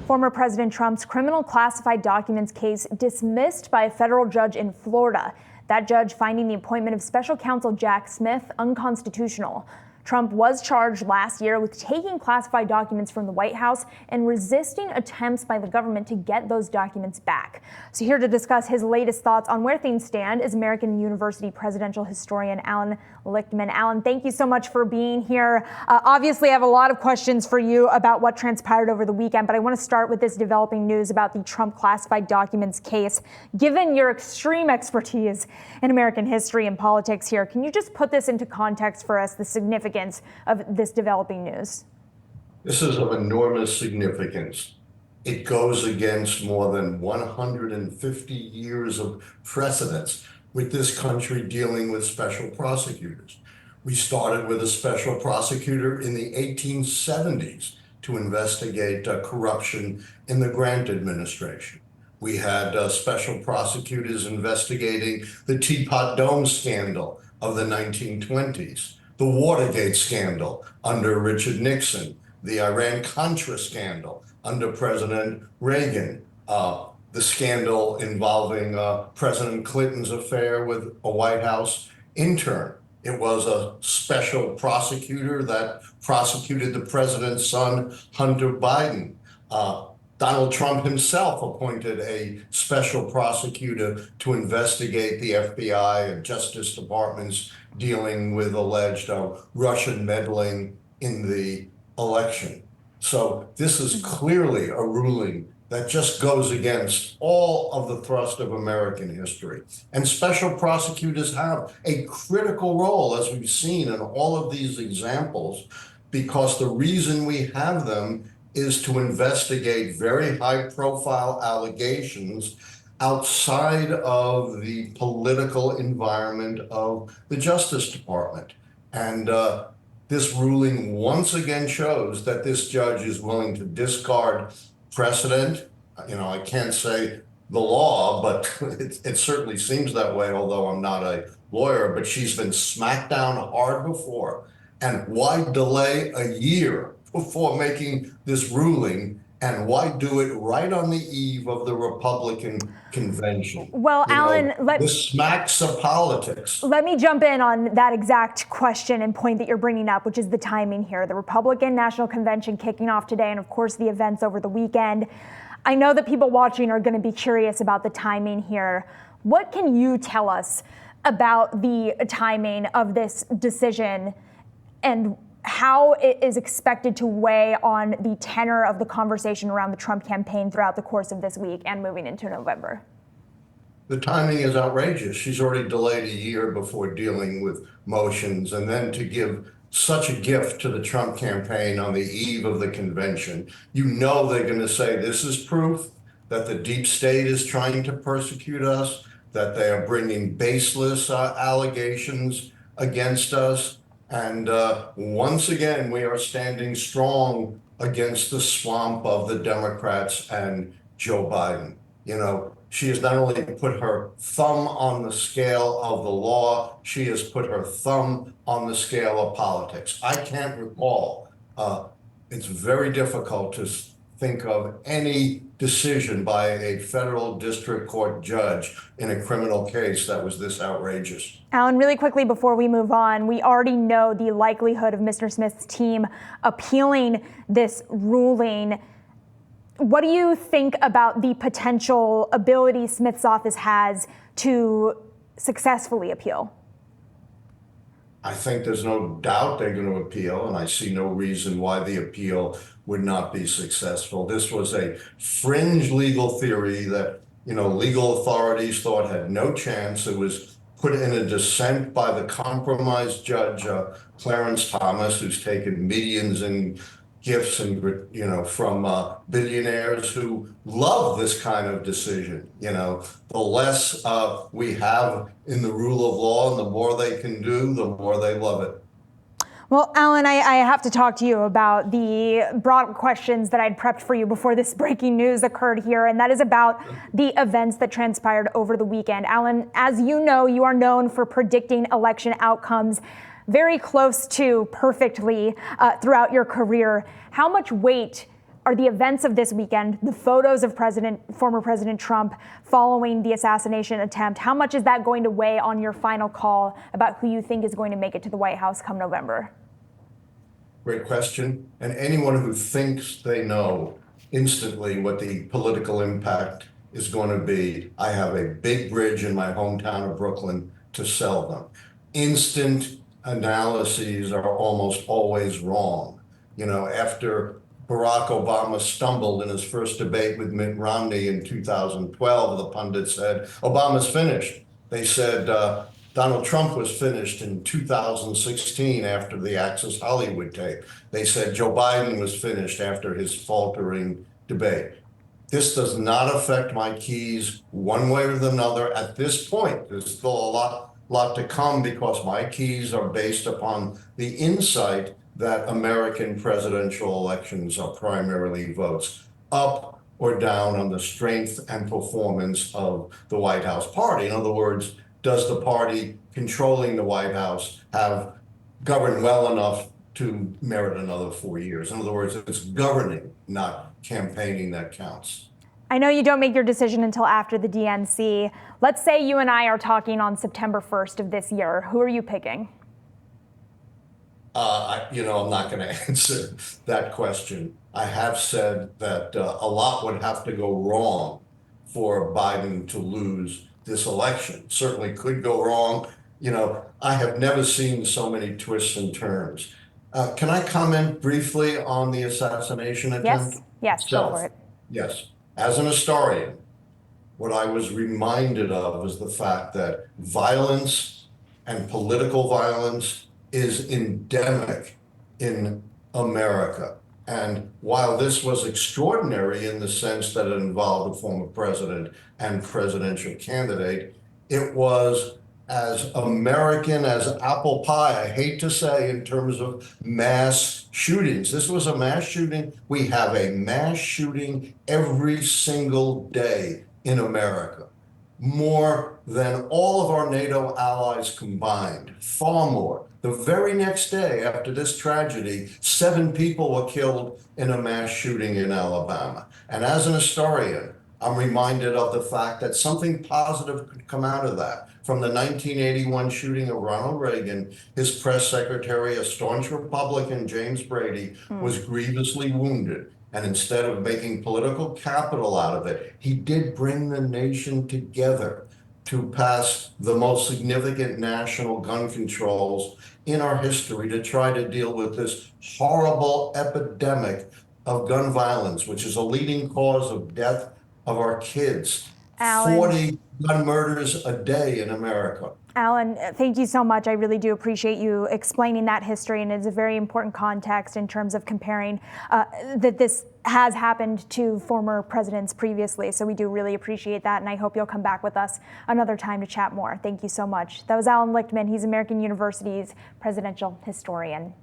Former President Trump's criminal classified documents case dismissed by a federal judge in Florida. That judge finding the appointment of Special Counsel Jack Smith unconstitutional. Trump was charged last year with taking classified documents from the White House and resisting attempts by the government to get those documents back. So here to discuss his latest thoughts on where things stand is American University presidential historian Allan Lichtman. Allan, thank you so much for being here. Obviously, I have a lot of questions for you about what transpired over the weekend, but I want to start with this developing news about the Trump classified documents case. Given your extreme expertise in American history and politics here, can you just put this into context for us, the significance of this developing news? This is of enormous significance. It goes against more than 150 years of precedents with this country dealing with special prosecutors. We started with a special prosecutor in the 1870s to investigate corruption in the Grant administration. We had special prosecutors investigating the Teapot Dome scandal of the 1920s. The Watergate scandal under Richard Nixon, the Iran-Contra scandal under President Reagan, the scandal involving President Clinton's affair with a White House intern. It was a special prosecutor that prosecuted the president's son, Hunter Biden. Donald Trump himself appointed a special prosecutor to investigate the FBI and Justice Departments dealing with alleged Russian meddling in the election. So this is clearly a ruling that just goes against all of the thrust of American history. And special prosecutors have a critical role, as we've seen in all of these examples, because the reason we have them is to investigate very high-profile allegations outside of the political environment of the Justice Department. And this ruling once again shows that this judge is willing to discard precedent. You know, I can't say the law, but it certainly seems that way, although I'm not a lawyer, but she's been smacked down hard before. And why delay a year before making this ruling? And why do it right on the eve of the Republican convention? Well, Allan, this smacks of politics. Let me jump in on that exact question and point that you're bringing up, which is the timing here. The Republican National Convention kicking off today, and of course the events over the weekend. I know that people watching are going to be curious about the timing here. What can you tell us about the timing of this decision and how it is expected to weigh on the tenor of the conversation around the Trump campaign throughout the course of this week and moving into November? The timing is outrageous. She's already delayed a year before dealing with motions, and then to give such a gift to the Trump campaign on the eve of the convention. You know they're going to say this is proof that the deep state is trying to persecute us, that they are bringing baseless allegations against us. And once again, we are standing strong against the swamp of the Democrats and Joe Biden. You know, she has not only put her thumb on the scale of the law, she has put her thumb on the scale of politics. I can't recall. It's very difficult to think of any decision by a federal district court judge in a criminal case that was this outrageous. Allan, really quickly before we move on, we already know the likelihood of Mr. Smith's team appealing this ruling. What do you think about the potential ability Smith's office has to successfully appeal? I think there's no doubt they're going to appeal, and I see no reason why the appeal would not be successful. This was a fringe legal theory that, you know, legal authorities thought had no chance. It was put in a dissent by the compromised judge, Clarence Thomas, who's taken millions in gifts and, you know, from billionaires who love this kind of decision. You know, the less we have in the rule of law and the more they can do, the more they love it. Well, Allan, I have to talk to you about the broad questions that I'd prepped for you before this breaking news occurred here, and that is about the events that transpired over the weekend. Allan, as you know, you are known for predicting election outcomes very close to perfectly throughout your career. How much weight are the events of this weekend, the photos of former President Trump following the assassination attempt. How much is that going to weigh on your final call about who you think is going to make it to the White House come November? Great question. And anyone who thinks they know instantly what the political impact is going to be, I have a big bridge in my hometown of Brooklyn to sell them. Instant analyses are almost always wrong. You know, after Barack Obama stumbled in his first debate with Mitt Romney in 2012, the pundits said, Obama's finished. They said Donald Trump was finished in 2016 after the Access Hollywood tape. They said Joe Biden was finished after his faltering debate. This does not affect my keys one way or another at this point. There's still a lot to come because my keys are based upon the insight that American presidential elections are primarily votes up or down on the strength and performance of the White House party. In other words, does the party controlling the White House have governed well enough to merit another 4 years? In other words, it's governing, not campaigning, that counts. I know you don't make your decision until after the DNC. Let's say you and I are talking on September 1st of this year. Who are you picking? I'm not going to answer that question. I have said that a lot would have to go wrong for Biden to lose this election. Certainly could go wrong. You know, I have never seen so many twists and turns. Can I comment briefly on the assassination attempt? Yes, go for it. Yes. As an historian, what I was reminded of was the fact that violence and political violence is endemic in America. And while this was extraordinary in the sense that it involved a former president and presidential candidate, it was as American as apple pie, I hate to say, in terms of mass shootings. This was a mass shooting. We have a mass shooting every single day in America. More than all of our NATO allies combined, far more. The very next day after this tragedy, 7 people were killed in a mass shooting in Alabama. And as an historian, I'm reminded of the fact that something positive could come out of that. From the 1981 shooting of Ronald Reagan, his press secretary, a staunch Republican, James Brady, was grievously wounded. And instead of making political capital out of it, he did bring the nation together to pass the most significant national gun controls in our history to try to deal with this horrible epidemic of gun violence, which is a leading cause of death of our kids. Allan, 40 gun murders a day in America. Allan, thank you so much. I really do appreciate you explaining that history, and it's a very important context in terms of comparing that this has happened to former presidents previously. So we do really appreciate that, and I hope you'll come back with us another time to chat more. Thank you so much. That was Allan Lichtman. He's American University's presidential historian.